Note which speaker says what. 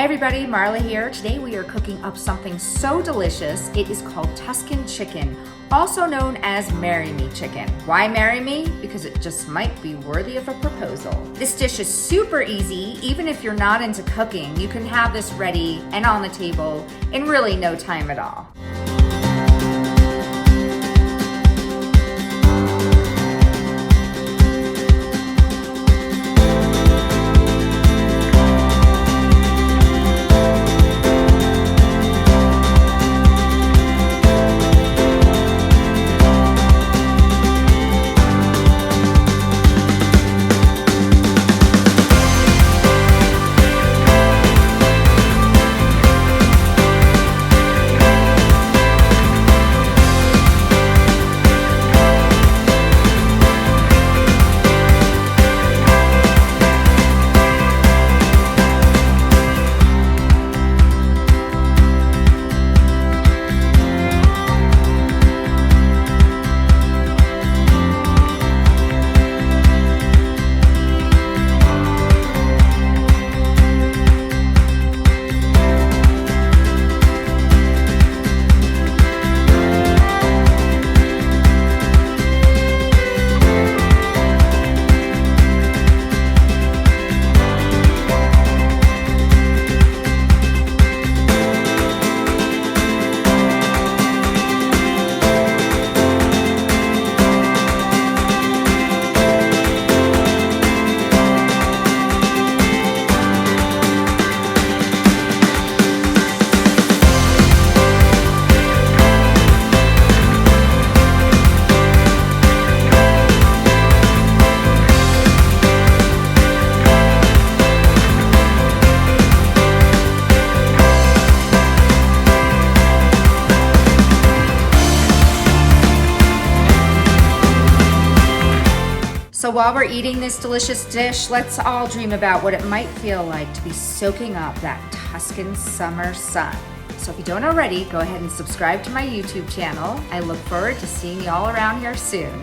Speaker 1: everybody, Marla here. Today we are cooking up something so delicious. It is called Tuscan Chicken, also known as Marry Me Chicken. Why marry me? Because it just might be worthy of a proposal. This dish is super easy. Even if you're not into cooking, you can have this ready and on the table in really no time at all. So while we're eating this delicious dish, let's all dream about what it might feel like to be soaking up that Tuscan summer sun. So if you don't already, go ahead and subscribe to my YouTube channel. I look forward to seeing you all around here soon.